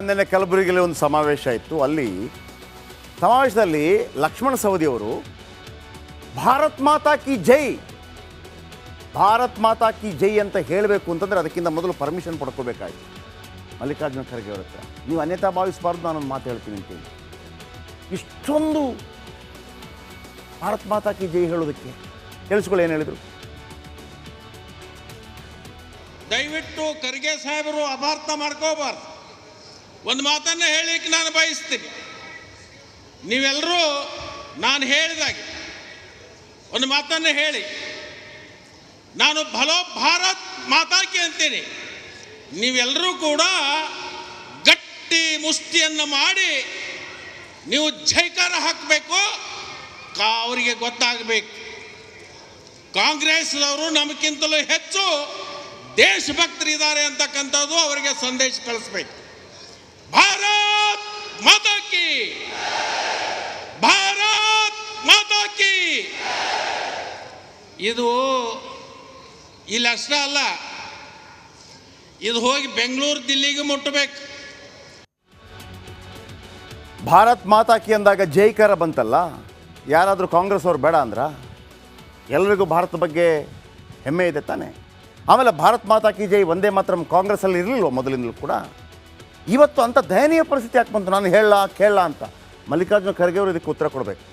ನಿನ್ನೆ ಕಲಬುರಗಿಯಲ್ಲಿ ಒಂದು ಸಮಾವೇಶ ಇತ್ತು. ಅಲ್ಲಿ ಸಮಾವೇಶದಲ್ಲಿ ಲಕ್ಷ್ಮಣ ಸವದಿಯವರು ಭಾರತ್ ಮಾತಾ ಕಿ ಜೈ, ಭಾರತ್ ಮಾತಾ ಕಿ ಜೈ ಅಂತ ಹೇಳಬೇಕು ಅಂತಂದರೆ ಅದಕ್ಕಿಂತ ಮೊದಲು ಪರ್ಮಿಷನ್ ಪಡ್ಕೋಬೇಕಾಯ್ತು ಮಲ್ಲಿಕಾರ್ಜುನ ಖರ್ಗೆ ಅವ್ರ ಹತ್ರ. ನೀವು ಅನ್ಯತಾ ಭಾವಿಸಬಾರ್ದು, ನಾನೊಂದು ಮಾತು ಹೇಳ್ತೀನಿ ಅಂತೇಳಿ. ಇಷ್ಟೊಂದು ಭಾರತ್ ಮಾತಾ ಕಿ ಜೈ ಹೇಳೋದಕ್ಕೆ ಕೇಳಿಸ್ಕೊಳ್ಳಿ ಏನು ಹೇಳಿದರು. ದಯವಿಟ್ಟು ಖರ್ಗೆ ಸಾಹೇಬರು ಅಪಾರ್ಥ ಮಾಡ್ಕೋಬಾರ್ದು. ಒಂದು ಮಾತನ್ನು ಹೇಳಲಿಕ್ಕೆ ನಾನು ಬಯಸ್ತೀನಿ. ನೀವೆಲ್ಲರೂ ನಾನು ಹೇಳಿದಾಗೆ ಒಂದು ಮಾತನ್ನು ಹೇಳಿ, ನಾನು ಭಲೋ ಭಾರತ್ ಮಾತಾಕಿ ಅಂತೀನಿ. ನೀವೆಲ್ಲರೂ ಕೂಡ ಗಟ್ಟಿ ಮುಷ್ಟಿಯನ್ನು ಮಾಡಿ ನೀವು ಜೈಕಾರ ಹಾಕಬೇಕು. ಅವರಿಗೆ ಗೊತ್ತಾಗಬೇಕು, ಕಾಂಗ್ರೆಸ್ನವರು ನಮಗಿಂತಲೂ ಹೆಚ್ಚು ದೇಶಭಕ್ತರಿದ್ದಾರೆ ಅಂತಕ್ಕಂಥದ್ದು ಅವರಿಗೆ ಸಂದೇಶ ಕಳಿಸ್ಬೇಕು. ಭಾರತ್ ಮಾತಾ ಕಿ, ಭಾರತ್ ಮಾತಾ ಕಿ. ಇದು ಇಲ್ಲಿ ಅಷ್ಟೇ ಅಲ್ಲ, ಇದು ಹೋಗಿ ಬೆಂಗಳೂರು ದಿಲ್ಲಿಗೆ ಮುಟ್ಟಬೇಕು. ಭಾರತ್ ಮಾತಾ ಕಿ ಅಂದಾಗ ಜೈಕಾರ ಬಂತಲ್ಲ, ಯಾರಾದರೂ ಕಾಂಗ್ರೆಸ್ ಅವ್ರು ಬೇಡ ಅಂದ್ರ? ಎಲ್ರಿಗೂ ಭಾರತ ಬಗ್ಗೆ ಹೆಮ್ಮೆ ಇದೆ ತಾನೆ. ಆಮೇಲೆ ಭಾರತ್ ಮಾತಾ ಕಿ ಜೈ ಒಂದೇ ಮಾತ್ರ ಕಾಂಗ್ರೆಸ್ಸಲ್ಲಿ ಇರಲಿಲ್ವ ಮೊದಲಿಂದಲೂ ಕೂಡ? ಇವತ್ತು ಅಂಥ ದಯನೀಯ ಪರಿಸ್ಥಿತಿ ಯಾಕೆ ಬಂತು? ನಾನು ಕೇಳಲ್ಲ ಅಂತ ಮಲ್ಲಿಕಾರ್ಜುನ ಖರ್ಗೆ ಅವರು ಇದಕ್ಕೆ ಉತ್ತರ ಕೊಡಬೇಕು.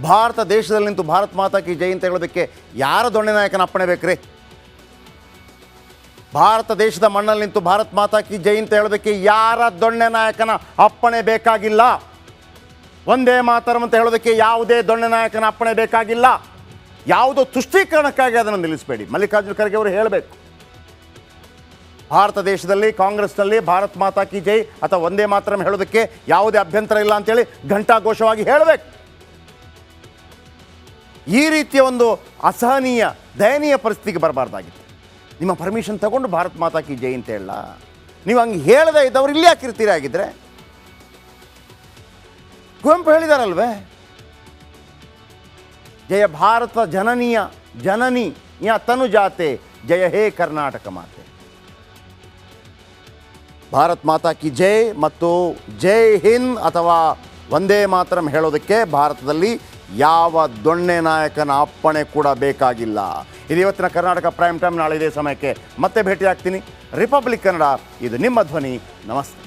ಭಾರತ ದೇಶದಲ್ಲಿ ನಿಂತು ಭಾರತ್ ಮಾತಾ ಕಿ ಜೈ ಅಂತ ಹೇಳೋದಕ್ಕೆ ಯಾರ ದೊಣ್ಣೆ ನಾಯಕನ ಅಪ್ಪಣೆ ಬೇಕ್ರಿ? ಭಾರತ ದೇಶದ ಮಣ್ಣಲ್ಲಿ ನಿಂತು ಭಾರತ್ ಮಾತಾ ಕಿ ಜೈ ಅಂತ ಹೇಳೋದಕ್ಕೆ ಯಾರ ದೊಣ್ಣೆ ನಾಯಕನ ಅಪ್ಪಣೆ ಬೇಕಾಗಿಲ್ಲ. ಒಂದೇ ಮಾತರಂ ಅಂತ ಹೇಳೋದಕ್ಕೆ ಯಾವುದೇ ದೊಣ್ಣೆ ನಾಯಕನ ಅಪ್ಪಣೆ ಬೇಕಾಗಿಲ್ಲ. ಯಾವುದೋ ತುಷ್ಟೀಕರಣಕ್ಕಾಗಿ ಅದನ್ನು ನಿಲ್ಲಿಸಬೇಡಿ. ಮಲ್ಲಿಕಾರ್ಜುನ ಖರ್ಗೆ ಅವರು ಹೇಳಬೇಕು, ಭಾರತ ದೇಶದಲ್ಲಿ ಕಾಂಗ್ರೆಸ್ನಲ್ಲಿ ಭಾರತ್ ಮಾತಾ ಕಿ ಜೈ ಅಥವಾ ಒಂದೇ ಮಾತರಂ ಹೇಳೋದಕ್ಕೆ ಯಾವುದೇ ಅಭ್ಯಂತರ ಇಲ್ಲ ಅಂತೇಳಿ ಘಂಟಾಘೋಷವಾಗಿ ಹೇಳಬೇಕು. ಈ ರೀತಿಯ ಒಂದು ಅಸಹನೀಯ ದಯನೀಯ ಪರಿಸ್ಥಿತಿಗೆ ಬರಬಾರ್ದಾಗಿತ್ತು. ನಿಮ್ಮ ಪರ್ಮಿಷನ್ ತಗೊಂಡು ಭಾರತ್ ಮಾತಾ ಕಿ ಜೈ ಅಂತ ಹೇಳ, ನೀವು ಹಂಗೆ ಹೇಳದೇ ಇದ್ದವ್ರು ಇಲ್ಲಿ ಹಾಕಿರ್ತೀರಿ. ಆಗಿದ್ರೆ ಕುವೆಂಪು ಹೇಳಿದಾರಲ್ವೇ, ಜಯ ಭಾರತ ಜನನೀಯ ಜನನಿ ಯಾ ತನು ಜಾತೆ, ಜಯ ಹೇ ಕರ್ನಾಟಕ ಮಾತೆ. ಭಾರತ್ ಮಾತಾ ಕಿ ಜೈ ಮತ್ತು ಜೈ ಹಿಂದ್ ಅಥವಾ ಒಂದೇ ಮಾತರಂ ಹೇಳೋದಕ್ಕೆ ಭಾರತದಲ್ಲಿ ಯಾವ ದೊಣ್ಣೆ ನಾಯಕನ ಅಪ್ಪಣೆ ಕೂಡ ಬೇಕಾಗಿಲ್ಲ. ಇದು ಇವತ್ತಿನ ಕರ್ನಾಟಕ ಪ್ರೈಮ್ ಟೈಮ್. ನಾಳೆ ಇದೇ ಸಮಯಕ್ಕೆ ಮತ್ತೆ ಭೇಟಿ ಆಗ್ತೀನಿ. ರಿಪಬ್ಲಿಕ್ ಕನ್ನಡ, ಇದು ನಿಮ್ಮ ಧ್ವನಿ. ನಮಸ್ತೆ,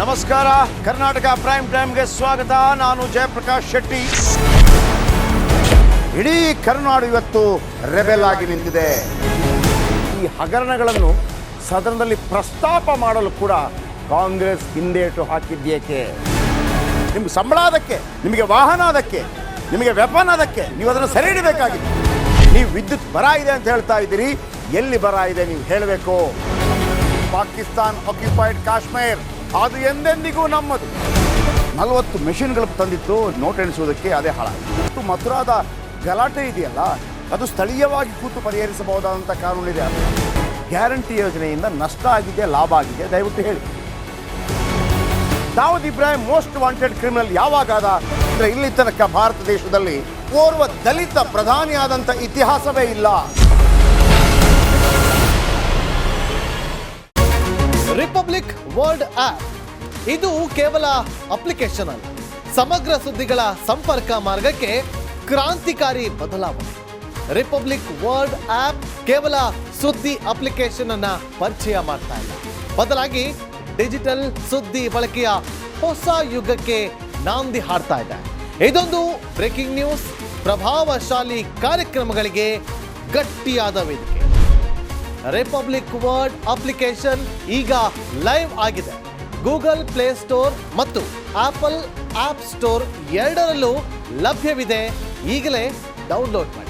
ನಮಸ್ಕಾರ. ಕರ್ನಾಟಕ ಪ್ರೈಮ್ ಟೈಮ್ಗೆ ಸ್ವಾಗತ. ನಾನು ಜಯಪ್ರಕಾಶ್ ಶೆಟ್ಟಿ. ಇಡೀ ಕರ್ನಾಡು ಇವತ್ತು ರೆಬೆಲ್ ಆಗಿ ನಿಂತಿದೆ. ಈ ಹಗರಣಗಳನ್ನು ಸದನದಲ್ಲಿ ಪ್ರಸ್ತಾಪ ಮಾಡಲು ಕೂಡ ಕಾಂಗ್ರೆಸ್ ಹಿಂದೇಟು ಹಾಕಿದ್ದೇಕೆ? ನಿಮ್ಗೆ ಸಂಬಳ ಅದಕ್ಕೆ, ನಿಮಗೆ ವಾಹನ ಅದಕ್ಕೆ, ನಿಮಗೆ ವೆಪನ್ ಅದಕ್ಕೆ, ನೀವು ಅದನ್ನು ಸೆರೆ ಹಿಡಿಬೇಕಾಗಿದೆ. ನೀವು ವಿದ್ಯುತ್ ಬರ ಇದೆ ಅಂತ ಹೇಳ್ತಾ ಇದ್ದೀರಿ. ಎಲ್ಲಿ ಬರ ಇದೆ ನೀವು ಹೇಳಬೇಕು. ಪಾಕಿಸ್ತಾನ್ ಆಕ್ಯುಪೈಡ್ ಕಾಶ್ಮೀರ್ ಅದು ಎಂದೆಂದಿಗೂ ನಮ್ಮದು. 40 ಮೆಷಿನ್ಗಳು ತಂದಿತ್ತು ನೋಟ್ ಎಣಿಸುವುದಕ್ಕೆ, ಅದೇ ಹಾಳಾಯಿತು. ಮಥುರಾದ ಗಲಾಟೆ ಇದೆಯಲ್ಲ, ಅದು ಸ್ಥಳೀಯವಾಗಿ ಕೂತು ಪರಿಹರಿಸಬಹುದಾದಂಥ ಕಾನೂನಿದೆ. ಗ್ಯಾರಂಟಿ ಯೋಜನೆಯಿಂದ ನಷ್ಟ ಆಗಿದೆ, ಲಾಭ ಆಗಿದೆ, ದಯವಿಟ್ಟು ಹೇಳಿ. Dawood Ibrahim most wanted criminal ಯಾವಾಗಾದ ಅಂದರೆ ಇಲ್ಲಿ ತನಕ ಭಾರತ ದೇಶದಲ್ಲಿ ಓರ್ವ ದಲಿತ ಪ್ರಧಾನಿಯಾದಂಥ ಇತಿಹಾಸವೇ ಇಲ್ಲ. ರಿಪಬ್ಲಿಕ್ ವರ್ಲ್ಡ್ ಆಪ್ ಇದು ಕೇವಲ ಅಪ್ಲಿಕೇಶನ್ ಅಲ್ಲ, ಸಮಗ್ರ ಸುದ್ದಿಗಳ ಸಂಪರ್ಕ ಮಾರ್ಗಕ್ಕೆ ಕ್ರಾಂತಿಕಾರಿ ಬದಲಾವಣೆ. ರಿಪಬ್ಲಿಕ್ ವರ್ಲ್ಡ್ ಆಪ್ ಕೇವಲ ಸುದ್ದಿ ಅಪ್ಲಿಕೇಶನ್ ಅನ್ನ ಪರಿಚಯ ಮಾಡ್ತಾ ಇಲ್ಲ, ಬದಲಾಗಿ ಡಿಜಿಟಲ್ ಸುದ್ದಿ ಬಳಕೆಯ ಹೊಸ ಯುಗಕ್ಕೆ ನಾಂದಿ ಹಾಡ್ತಾ ಇದೆ. ಇದೊಂದು ಬ್ರೇಕಿಂಗ್ ನ್ಯೂಸ್, ಪ್ರಭಾವಶಾಲಿ ಕಾರ್ಯಕ್ರಮಗಳಿಗೆ ಗಟ್ಟಿಯಾದ ವೇದಿಕೆ. ರಿಪಬ್ಲಿಕ್ ವರ್ಲ್ಡ್ ಅಪ್ಲಿಕೇಶನ್ ಈಗ ಲೈವ್ ಆಗಿದೆ. ಗೂಗಲ್ ಪ್ಲೇ ಸ್ಟೋರ್ ಮತ್ತು ಆಪಲ್ ಆಪ್ ಸ್ಟೋರ್ ಎರಡರಲ್ಲೂ ಲಭ್ಯವಿದೆ. ಈಗಲೇ ಡೌನ್ಲೋಡ್ ಮಾಡಿ.